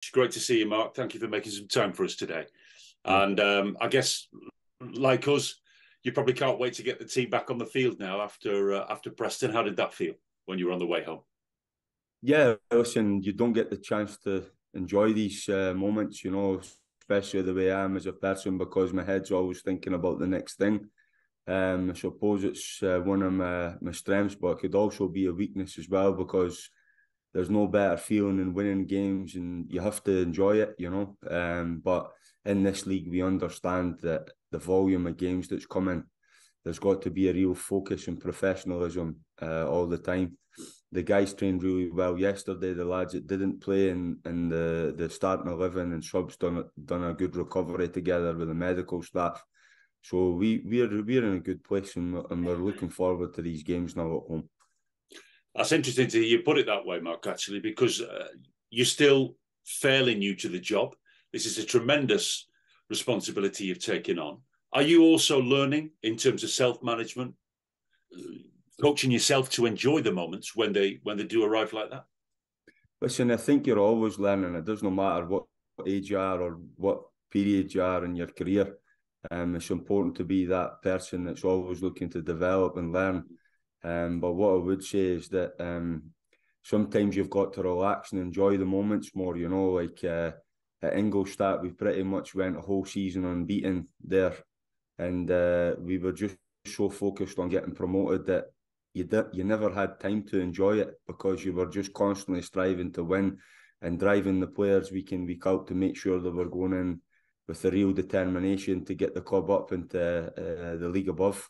It's great to see you, Mark. Thank you for making some time for us today. No. And I guess, like us, you probably can't wait to get the team back on the field now after Preston. How did that feel when you were on the way home? Yeah, listen, you don't get the chance to enjoy these moments, especially the way I am as a person because my head's always thinking about the next thing. I suppose it's one of my strengths, but it could also be a weakness as well because there's no better feeling than winning games and you have to enjoy it. But in this league, we understand that the volume of games that's coming, there's got to be a real focus and professionalism all the time. The guys trained really well yesterday. The lads that didn't play in the starting 11 and subs done a good recovery together with the medical staff. So we're in a good place and we're looking forward to these games now at home. That's interesting to hear you put it that way, Mark, actually, because you're still fairly new to the job. This is a tremendous responsibility you've taken on. Are you also learning in terms of self-management, coaching yourself to enjoy the moments when they do arrive like that? Listen, I think you're always learning. It doesn't matter what age you are or what period you are in your career. It's important to be that person that's always looking to develop and learn. But what I would say is that sometimes you've got to relax and enjoy the moments more. Like at Ingolstadt, we pretty much went a whole season unbeaten there, and we were just so focused on getting promoted that you never had time to enjoy it because you were just constantly striving to win and driving the players week in, week out to make sure they were going in with a real determination to get the club up into the league above.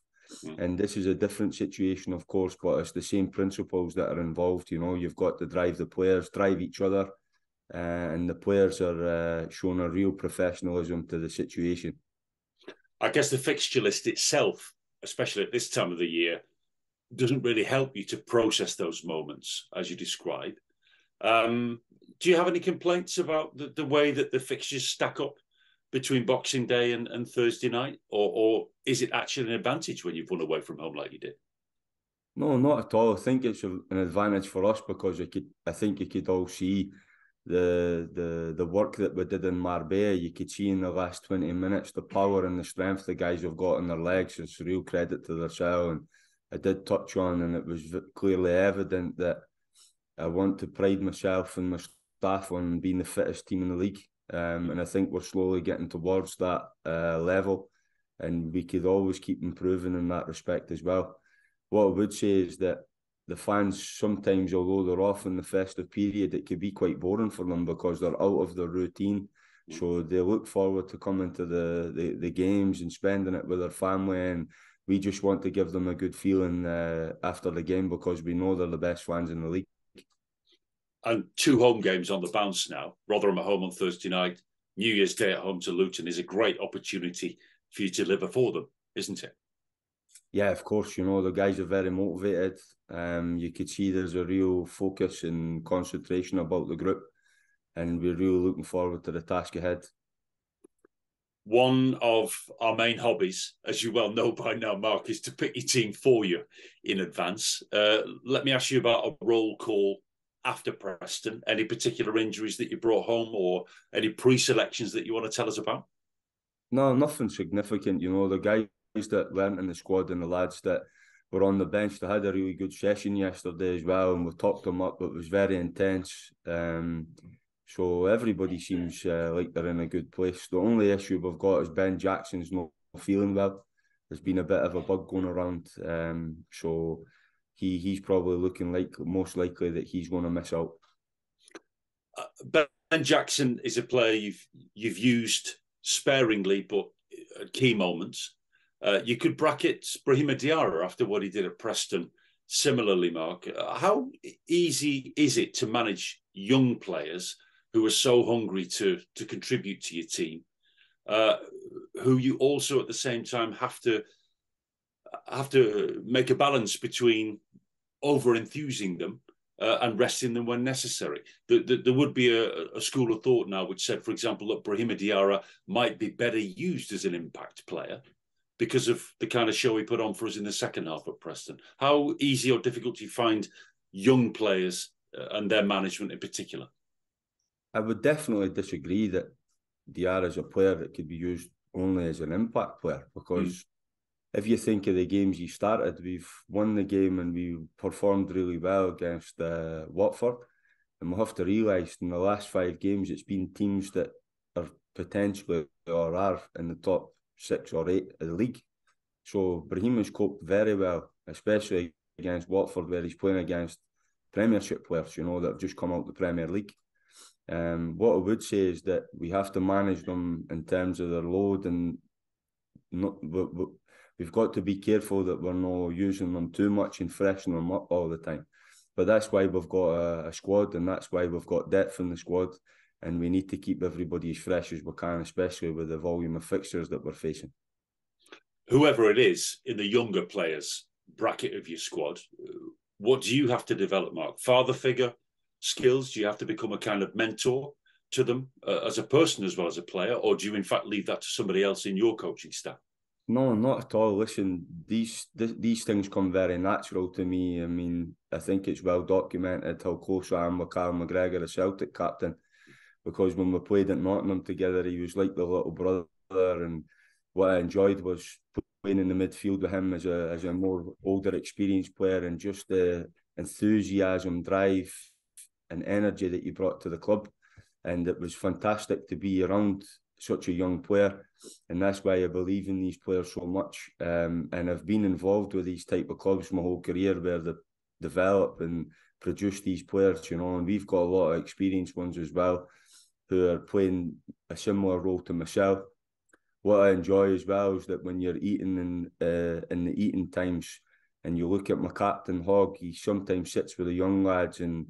And this is a different situation, of course, but it's the same principles that are involved. You've got to drive the players, drive each other, and the players are showing a real professionalism to the situation. I guess the fixture list itself, especially at this time of the year, doesn't really help you to process those moments as you describe. Do you have any complaints about the way that the fixtures stack up between Boxing Day and Thursday night? Or is it actually an advantage when you've won away from home like you did? No, not at all. I think it's an advantage for us because I think you could all see the work that we did in Marbella. You could see in the last 20 minutes the power and the strength the guys have got in their legs. It's a real credit to themselves. And I did touch on, and it was clearly evident that I want to pride myself and my staff on being the fittest team in the league. And I think we're slowly getting towards that level, and we could always keep improving in that respect as well. What I would say is that the fans sometimes, although they're off in the festive period, it could be quite boring for them because they're out of their routine. So they look forward to coming to the games and spending it with their family, and we just want to give them a good feeling after the game because we know they're the best fans in the league. And 2 home games on the bounce now. Rotherham at home on Thursday night, New Year's Day at home to Luton is a great opportunity for you to deliver for them, isn't it? Yeah, of course, the guys are very motivated. You could see there's a real focus and concentration about the group, and we're really looking forward to the task ahead. One of our main hobbies, as you well know by now, Mark, is to pick your team for you in advance. Let me ask you about a roll call after Preston. Any particular injuries that you brought home or any pre-selections that you want to tell us about? No, nothing significant. The guys that weren't in the squad and the lads that were on the bench, they had a really good session yesterday as well, and we talked them up. It was very intense. So everybody seems like they're in a good place. The only issue we've got is Ben Jackson's not feeling well. There's been a bit of a bug going around. So he's probably looking like most likely that he's going to miss out. Ben Jackson is a player you've used sparingly, but at key moments. You could bracket Brahim Diarra after what he did at Preston. Similarly, Mark, how easy is it to manage young players who are so hungry to contribute to your team, who you also at the same time have to make a balance between over enthusing them and resting them when necessary? There would be a school of thought now which said, for example, that Brahim Diarra might be better used as an impact player because of the kind of show he put on for us in the second half at Preston. How easy or difficult do you find young players and their management in particular? I would definitely disagree that Diarra is a player that could be used only as an impact player, because if you think of the games he started, we've won the game and we performed really well against Watford. And we have to realise in the last 5 games, it's been teams that are potentially or are in the top 6 or 8 of the league. So Brahim has coped very well, especially against Watford, where he's playing against Premiership players, you know, that have just come out of the Premier League. What I would say is that we have to manage them in terms of their load, and we've got to be careful that we're not using them too much and freshening them up all the time. But that's why we've got a squad, and that's why we've got depth in the squad, and we need to keep everybody as fresh as we can, especially with the volume of fixtures that we're facing. Whoever it is in the younger players bracket of your squad, what do you have to develop, Mark? Father figure skills? Do you have to become a kind of mentor to them as a person as well as a player, or do you in fact leave that to somebody else in your coaching staff? No, not at all. Listen, these things come very natural to me. I mean, I think it's well documented how close I am with Carl McGregor, the Celtic captain, because when we played at Nottingham together, he was like the little brother. And what I enjoyed was playing in the midfield with him as a more older, experienced player, and just the enthusiasm, drive, and energy that he brought to the club. And it was fantastic to be around such a young player, and that's why I believe in these players so much. And I've been involved with these type of clubs my whole career, where they develop and produce these players, you know, and we've got a lot of experienced ones as well who are playing a similar role to myself. What I enjoy as well is that when you're eating in the eating times, and you look at my captain Hogg, he sometimes sits with the young lads and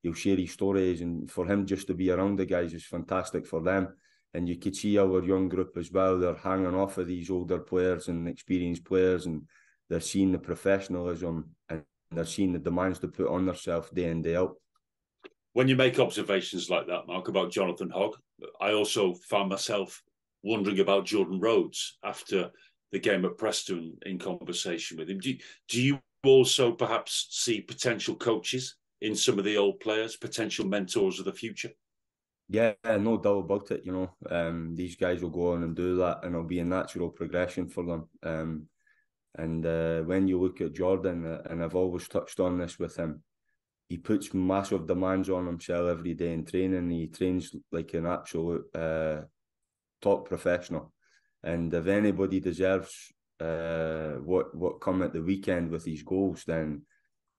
he'll share his stories, and for him just to be around the guys is fantastic for them. And you could see our young group as well, they're hanging off of these older players and experienced players, and they're seeing the professionalism and they're seeing the demands to put on themselves day in, day out. When you make observations like that, Mark, about Jonathan Hogg, I also found myself wondering about Jordan Rhodes after the game at Preston in conversation with him. Do you also perhaps see potential coaches in some of the old players, potential mentors of the future? Yeah, no doubt about it. You know, these guys will go on and do that, and it'll be a natural progression for them. And when you look at Jordan, and I've always touched on this with him, he puts massive demands on himself every day in training. He trains like an absolute top professional. And if anybody deserves what come at the weekend with his goals, then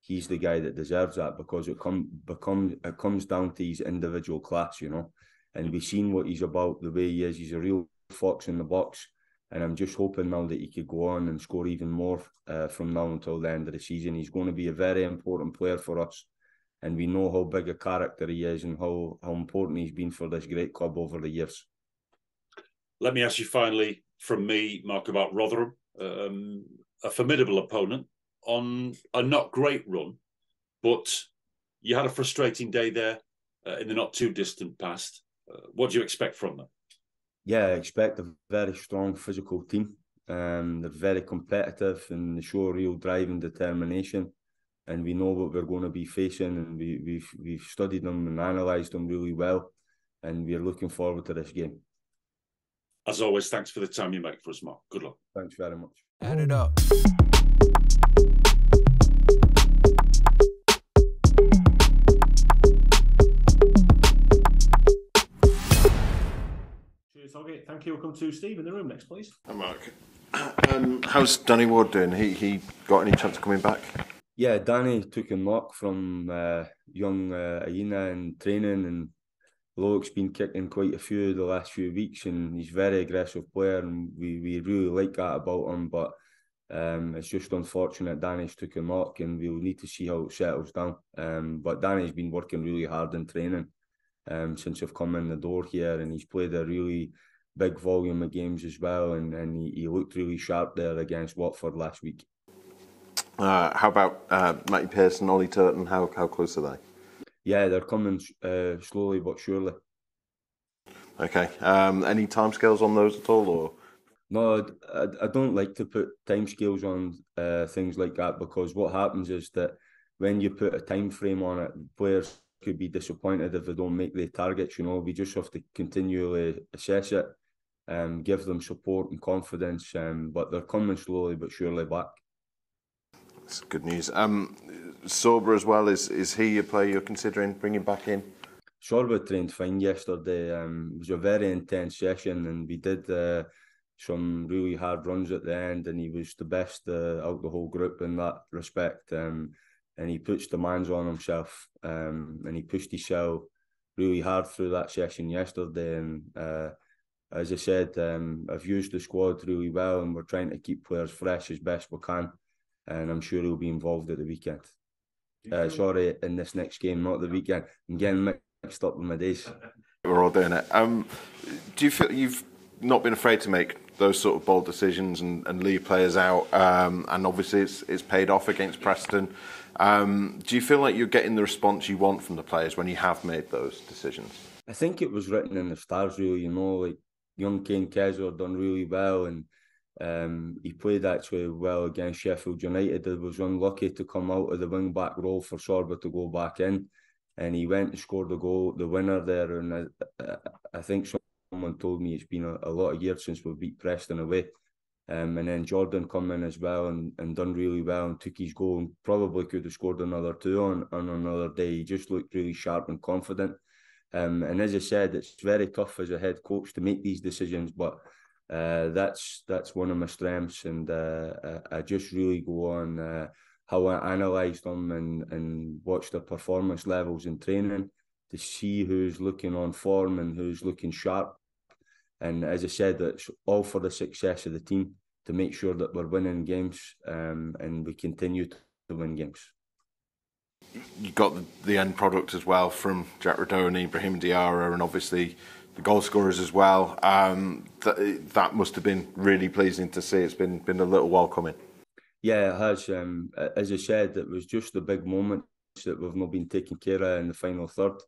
he's the guy that deserves that, because it comes down to his individual class, you know. And we've seen what he's about, the way he is. He's a real fox in the box. And I'm just hoping now that he could go on and score even more from now until the end of the season. He's going to be a very important player for us. And we know how big a character he is and how important he's been for this great club over the years. Let me ask you finally, from me, Mark, about Rotherham. A formidable opponent on a not great run, but you had a frustrating day there in the not too distant past. What do you expect from them? Yeah, I expect a very strong physical team. They're very competitive and they show real drive and determination. And we know what we're going to be facing, and we've studied them and analysed them really well. And we're looking forward to this game. As always, thanks for the time you make for us, Mark. Good luck. Thanks very much. Add it up. Okay, thank you. We'll come to Steve in the room next, please. Hi, Mark. How's Danny Ward doing? He got any chance of coming back? Yeah, Danny took a knock from young Aina in training, and Loic's been kicking quite a few the last few weeks, and he's a very aggressive player, and we really like that about him. But it's just unfortunate Danny's took a knock, and we'll need to see how it settles down. But Danny's been working really hard in training since I've come in the door here, and he's played a really big volume of games as well, and he looked really sharp there against Watford last week. How about Matty Pearson, Ollie Turton? How close are they? Yeah, they're coming slowly but surely. Okay. Any timescales on those at all, or? No, I don't like to put timescales on things like that, because what happens is that when you put a time frame on it, players could be disappointed if they don't make their targets. We just have to continually assess it, give them support and confidence, but they're coming slowly but surely back. That's good news. Sorba as well, is he a player you're considering bringing back in? Sorba trained fine yesterday. It was a very intense session, and we did some really hard runs at the end, and he was the best out the whole group in that respect. And he puts demands on himself, and he pushed himself really hard through that session yesterday. And as I said, I've used the squad really well, and we're trying to keep players fresh as best we can. And I'm sure he'll be involved at the weekend. Sorry, in this next game, not the weekend. I'm getting mixed up with my days. We're all doing it. Do you feel you've not been afraid to make those sort of bold decisions and leave players out? And obviously it's paid off against Preston. Do you feel like you're getting the response you want from the players when you have made those decisions? I think it was written in the stars, really. Like young Kane Kessler done really well, and he played actually well against Sheffield United. He was unlucky to come out of the wing back role for Sorba to go back in, and he went and scored the goal, the winner there. And I think someone told me it's been a lot of years since we beat Preston away. And then Jordan come in as well and done really well and took his goal, and probably could have scored another two on another day. He just looked really sharp and confident. And as I said, it's very tough as a head coach to make these decisions, but that's one of my strengths, and I just really go on how I analyse them and watch their performance levels in training to see who's looking on form and who's looking sharp. And as I said, it's all for the success of the team to make sure that we're winning games, and we continue to win games. You got the end product as well from Jack Rodoni, Brahim Diarra, and obviously the goal scorers as well. That must have been really pleasing to see. It's been a little while coming. Yeah, it has. As I said, it was just the big moments that we've not been taken care of in the final third.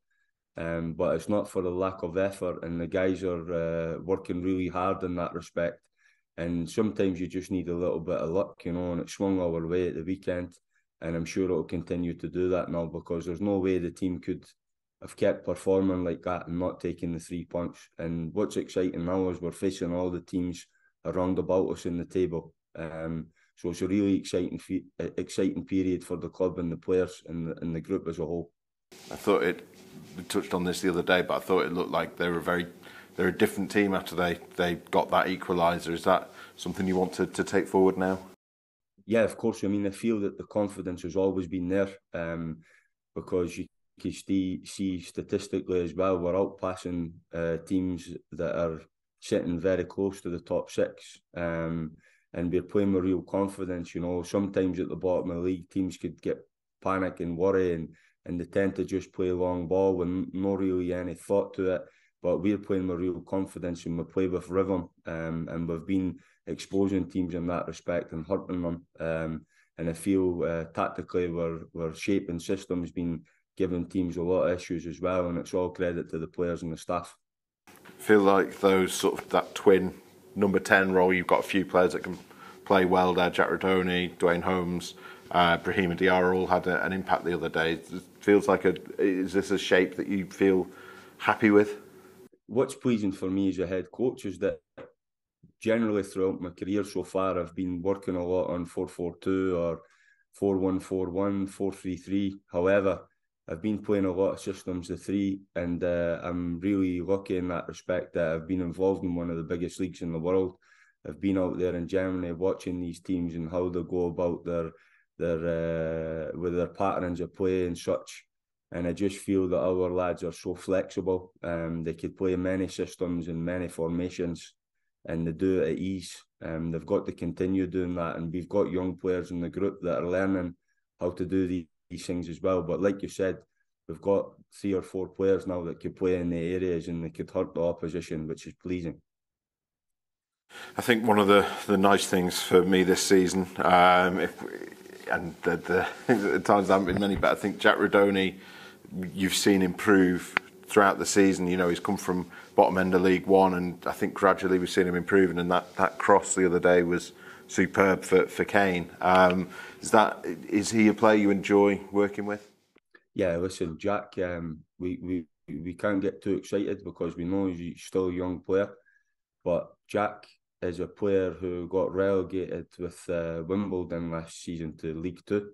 But it's not for the lack of effort, and the guys are working really hard in that respect. And sometimes you just need a little bit of luck, and it swung our way at the weekend. And I'm sure it'll continue to do that now, because there's no way the team could have kept performing like that and not taking the 3 points. And what's exciting now is we're facing all the teams around about us in the table. So it's a really exciting period for the club and the players and the group as a whole. I thought we touched on this the other day, but I thought it looked like they're a different team after they got that equaliser. Is that something you want to take forward now? Yeah, of course. I mean, I feel that the confidence has always been there, because you can see statistically as well, we're outpassing teams that are sitting very close to the top six, and we're playing with real confidence. Sometimes at the bottom of the league, teams could get panic and worry, and they tend to just play long ball with no really any thought to it. But we're playing with real confidence, and we play with rhythm, and we've been exposing teams in that respect and hurting them. And I feel tactically we're shaping systems, been giving teams a lot of issues as well, and it's all credit to the players and the staff. Feel like those sort of that twin number 10 role, you've got a few players that can play well there. Jack Rodoni, Dwayne Holmes, Brahim Diarra all had an impact the other day. It feels like is this a shape that you feel happy with? What's pleasing for me as a head coach is that generally throughout my career so far, I've been working a lot on 4-4-2 or 4-1-4-1, 4-3-3. However, I've been playing a lot of systems of three, and I'm really lucky in that respect that I've been involved in one of the biggest leagues in the world. I've been out there in Germany watching these teams and how they go about with their patterns of play and such. And I just feel that our lads are so flexible. They could play many systems and many formations, and they do it at ease. They've got to continue doing that, and we've got young players in the group that are learning how to do these things as well. But like you said, we've got 3 or 4 players now that could play in the areas and they could hurt the opposition, which is pleasing. I think one of the nice things for me this season, the times there haven't been many, but I think Jack Rodoni, you've seen improve throughout the season. He's come from bottom end of League One, and I think gradually we've seen him improving, and that cross the other day was superb for Kane. Is he a player you enjoy working with? Yeah, listen, Jack, we can't get too excited because we know he's still a young player. But Jack is a player who got relegated with Wimbledon last season to League Two.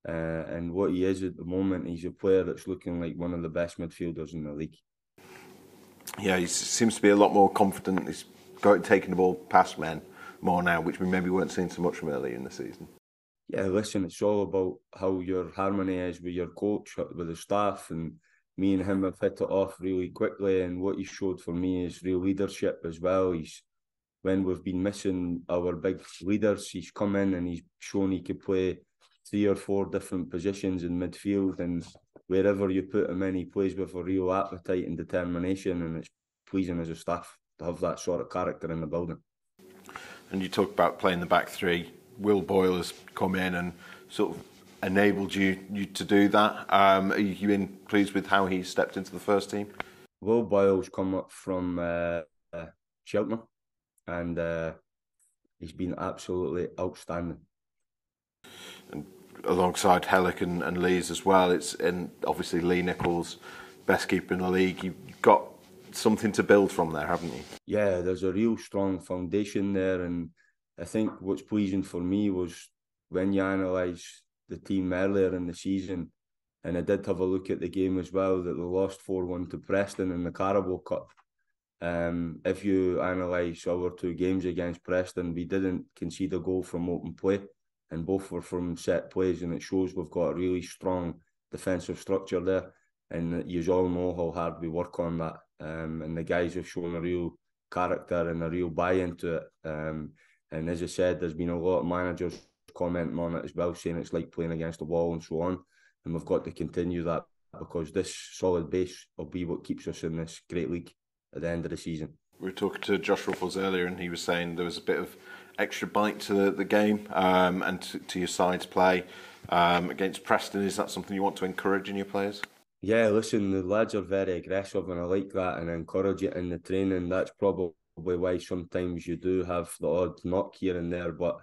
And what he is at the moment, he's a player that's looking like one of the best midfielders in the league. Yeah, he seems to be a lot more confident. He's taking the ball past men more now, which we maybe weren't seeing so much from earlier in the season. Yeah, listen, it's all about how your harmony is with your coach, with the staff, and me and him have hit it off really quickly. And what he showed for me is real leadership as well. When we've been missing our big leaders, he's come in and he's shown he could play 3 or 4 different positions in midfield, and wherever you put him in, he plays with a real appetite and determination, and it's pleasing as a staff to have that sort of character in the building. And you talk about playing the back three. Will Boyle has come in and sort of enabled you to do that. Are you pleased with how he stepped into the first team? Will Boyle's come up from Cheltenham, and he's been absolutely outstanding. And alongside Hellick and Lees as well, and obviously Lee Nichols, best keeper in the league. You've got something to build from there, haven't you? Yeah, there's a real strong foundation there, and I think what's pleasing for me was when you analyse the team earlier in the season, and I did have a look at the game as well, that they lost 4-1 to Preston in the Carabao Cup. If you analyse our 2 games against Preston, we didn't concede a goal from open play, and both were from set plays, and it shows we've got a really strong defensive structure there, and you all know how hard we work on that. And the guys have shown a real character and a real buy-in to it. And as I said, there's been a lot of managers commenting on it as well, saying it's like playing against the wall and so on. And we've got to continue that, because this solid base will be what keeps us in this great league at the end of the season. We were talking to Josh Ruffles earlier, and he was saying there was a bit of extra bite to the game and to your side's play against Preston. Is that something you want to encourage in your players? Yeah, listen, the lads are very aggressive, and I like that, and I encourage it in the training. That's probably why sometimes you do have the odd knock here and there, but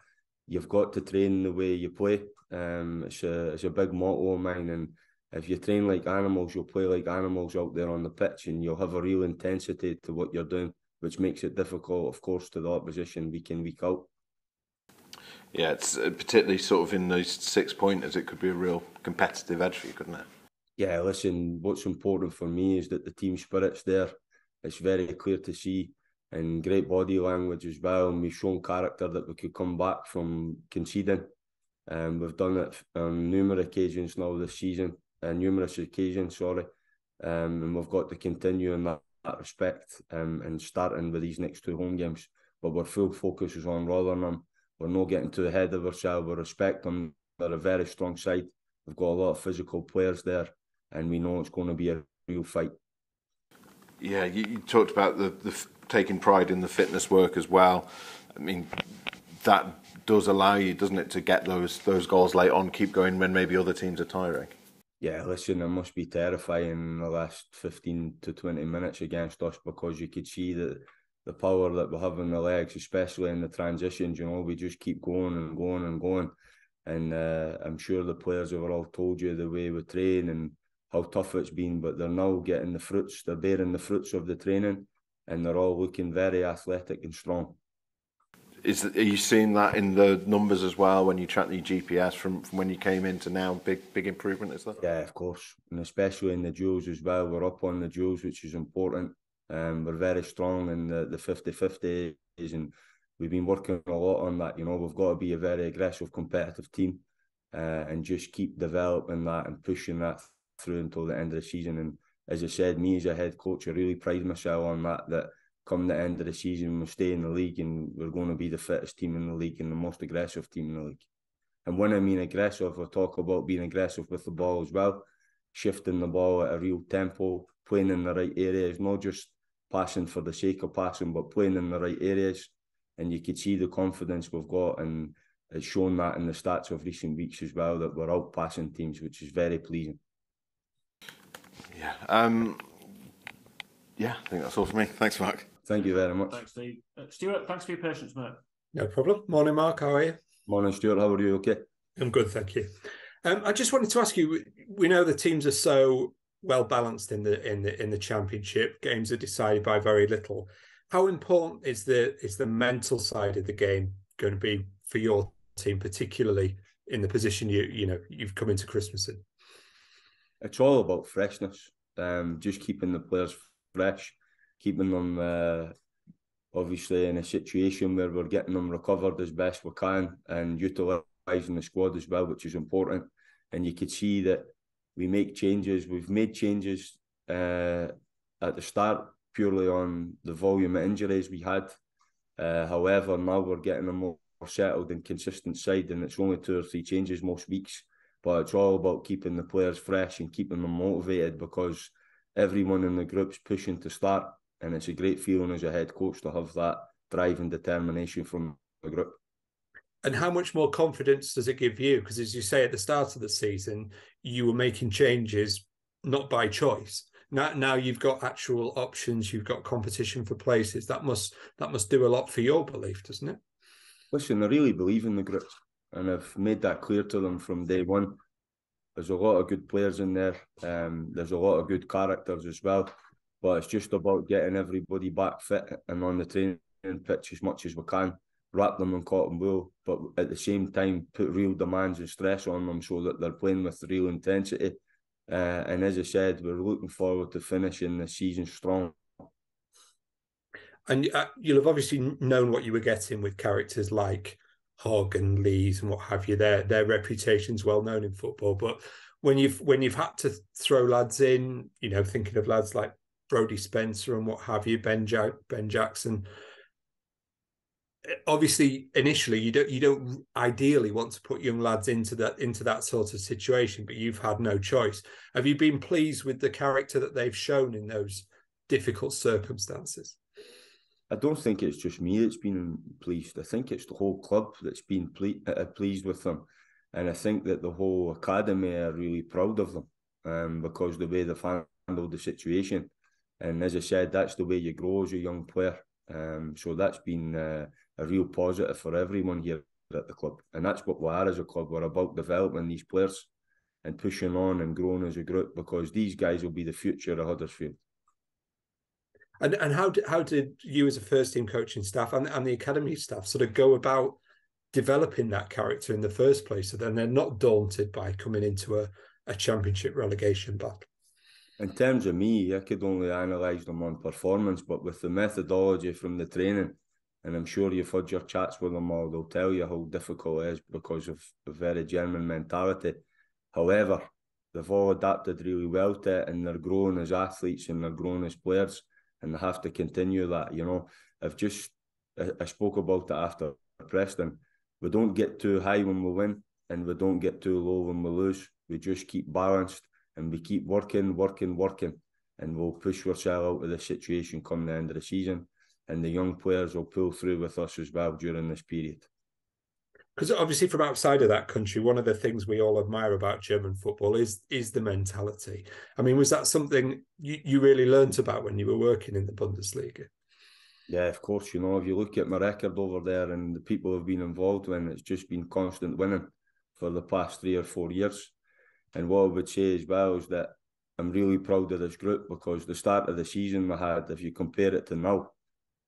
you've got to train the way you play. It's a big motto of mine, and if you train like animals, you'll play like animals out there on the pitch, and you'll have a real intensity to what you're doing, which makes it difficult, of course, to the opposition week in, week out. Yeah, it's particularly sort of in those 6-pointers, it could be a real competitive edge for you, couldn't it? Yeah, listen, what's important for me is that the team spirit's there. It's very clear to see, and great body language as well. And we've shown character that we could come back from conceding. We've done it on numerous occasions now this season, and we've got to continue in that respect, and starting with these next 2 home games. But our full focus is on Rotherham. We're not getting too ahead of ourselves. We respect them. They're a very strong side. We've got a lot of physical players there, and we know it's going to be a real fight. Yeah, you talked about the taking pride in the fitness work as well. I mean, that does allow you, doesn't it, to get those goals late on, keep going when maybe other teams are tiring. Yeah, listen, it must be terrifying in the last 15 to 20 minutes against us, because you could see that the power that we have in the legs, especially in the transitions, we just keep going and going and going. And I'm sure the players have all told you the way we train and how tough it's been, but they're now getting the fruits, they're bearing the fruits of the training, and they're all looking very athletic and strong. Are you seeing that in the numbers as well when you track the GPS from when you came in to now? Big improvement, is that? Yeah, of course, and especially in the duels as well. We're up on the duels, which is important. We're very strong in the 50-50s, and we've been working a lot on that. We've got to be a very aggressive, competitive team, and just keep developing that and pushing that through until the end of the season. And as I said, me as a head coach, I really pride myself on that come the end of the season, we'll stay in the league, and we're going to be the fittest team in the league and the most aggressive team in the league. And when I mean aggressive, I talk about being aggressive with the ball as well, shifting the ball at a real tempo, playing in the right areas, not just passing for the sake of passing, but playing in the right areas. And you could see the confidence we've got, and it's shown that in the stats of recent weeks as well, that we're out passing teams, which is very pleasing. Yeah. I think that's all for me. Thanks, Mark. Thank you very much. Thanks, Steve. Stuart, thanks for your patience, mate. No problem. Morning, Mark. How are you? Morning, Stuart. How are you? Okay? I'm good, thank you. I just wanted to ask you. We know the teams are so well balanced in the championship. Games are decided by very little. How important is the mental side of the game going to be for your team, particularly in the position you've come into Christmas in? It's all about freshness. Just keeping the players fresh, keeping them obviously in a situation where we're getting them recovered as best we can, and utilising the squad as well, which is important. And you could see that we make changes. We've made changes at the start purely on the volume of injuries we had. However, now we're getting a more settled and consistent side, and it's only 2 or 3 changes most weeks. But it's all about keeping the players fresh and keeping them motivated, because everyone in the group's pushing to start, and it's a great feeling as a head coach to have that drive and determination from the group. And how much more confidence does it give you? Because as you say, at the start of the season, you were making changes not by choice. Now you've got actual options, you've got competition for places. That must do a lot for your belief, doesn't it? Listen, I really believe in the group, and I've made that clear to them from day one. There's a lot of good players in there. There's a lot of good characters as well. But it's just about getting everybody back fit and on the training pitch as much as we can, wrap them in cotton wool, but at the same time put real demands and stress on them so that they're playing with real intensity. And as I said, we're looking forward to finishing the season strong. And you'll have obviously known what you were getting with characters like Hogg and Lees and what have you. Their reputation's well known in football. But when you've had to throw lads in, thinking of lads like Brodie Spencer and what have you, Ben Jackson. Obviously, initially, you don't ideally want to put young lads into that sort of situation, but you've had no choice. Have you been pleased with the character that they've shown in those difficult circumstances? I don't think it's just me that's been pleased. I think it's the whole club that's been pleased with them, and I think that the whole academy are really proud of them because the way they've handled the situation. And as I said, that's the way you grow as a young player. So that's been a real positive for everyone here at the club. And that's what we are as a club. We're about developing these players and pushing on and growing as a group, because these guys will be the future of Huddersfield. And how did you as a first team coaching staff and the academy staff sort of go about developing that character in the first place, so then they're not daunted by coming into a championship relegation battle? In terms of me, I could only analyse them on performance, but with the methodology from the training, and I'm sure you've had your chats with them all, they'll tell you how difficult it is because of a very German mentality. However, they've all adapted really well to it, and they're growing as athletes and they're growing as players, and they have to continue that. I spoke about it after Preston. We don't get too high when we win, and we don't get too low when we lose. We just keep balanced. And we keep working, and we'll push ourselves out of the situation come the end of the season. And the young players will pull through with us as well during this period. Because obviously from outside of that country, one of the things we all admire about German football is the mentality. I mean, was that something you really learnt about when you were working in the Bundesliga? Yeah, of course. If you look at my record over there and the people who've been involved in, it's just been constant winning for the past 3 or 4 years. And what I would say as well is that I'm really proud of this group, because the start of the season we had, if you compare it to now,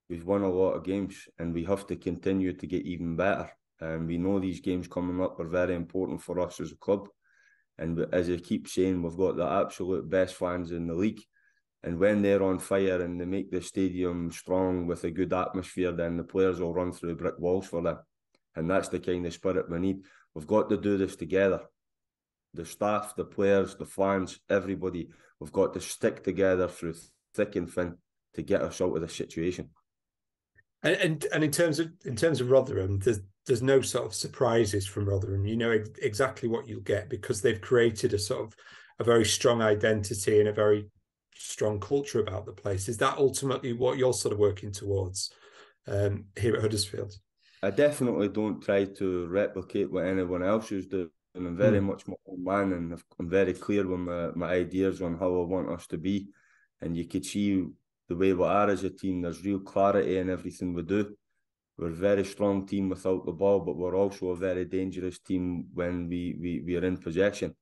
we've won a lot of games, and we have to continue to get even better. And we know these games coming up are very important for us as a club. And as I keep saying, we've got the absolute best fans in the league. And when they're on fire and they make the stadium strong with a good atmosphere, then the players will run through brick walls for them. And that's the kind of spirit we need. We've got to do this together. The staff, the players, the fans, everybody, we've got to stick together through thick and thin to get us out of this situation. And in terms of Rotherham, there's no sort of surprises from Rotherham. You know exactly what you'll get, because they've created a very strong identity and a very strong culture about the place. Is that ultimately what you're sort of working towards here at Huddersfield? I definitely don't try to replicate what anyone else is doing. And I'm very much my own man, and I'm very clear with my ideas on how I want us to be. And you could see the way we are as a team. There's real clarity in everything we do. we're a very strong team without the ball, but we're also a very dangerous team when we are in possession.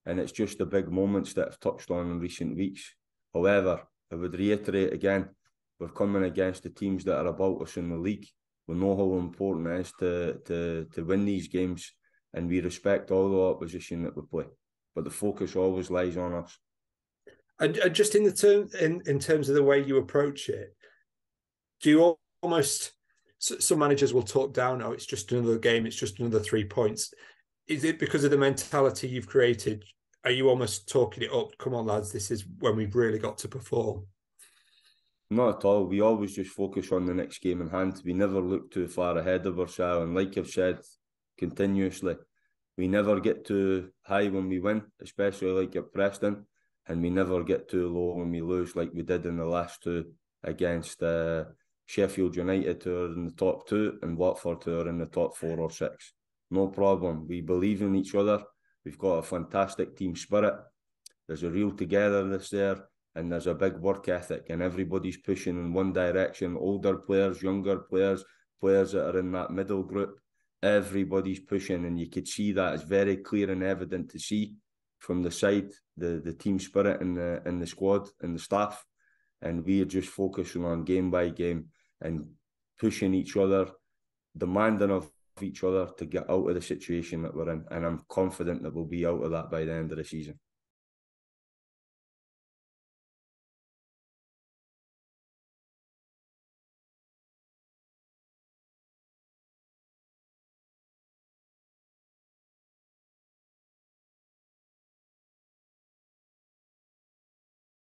And it's just the big moments that I've touched on in recent weeks. However, I would reiterate again, we're coming against the teams that are about us in the league. We know how important it is to win these games, and we respect all the opposition that we play. But the focus always lies on us. And just in terms of the way you approach it, do you almost, some managers will talk down, oh, it's just another game, it's just another 3 points. Is it because of the mentality you've created? Are you almost talking it up? Come on, lads, this is when we've really got to perform. Not at all. We always just focus on the next game in hand. We never look too far ahead of ourselves. And like I've said continuously, we never get too high when we win, especially like at Preston. And we never get too low when we lose, like we did in the last two against Sheffield United, who are in the top 2, and Watford, who are in the top 4 or 6. No problem. We believe in each other. We've got a fantastic team spirit. There's a real togetherness there, and there's a big work ethic, and everybody's pushing in one direction. Older players, younger players, players that are in that middle group. Everybody's pushing, and you could see that. It's very clear and evident to see from the side, the team spirit in the squad and the staff. And we are just focusing on game by game and pushing each other, demanding of each other to get out of the situation that we're in. And I'm confident that we'll be out of that by the end of the season.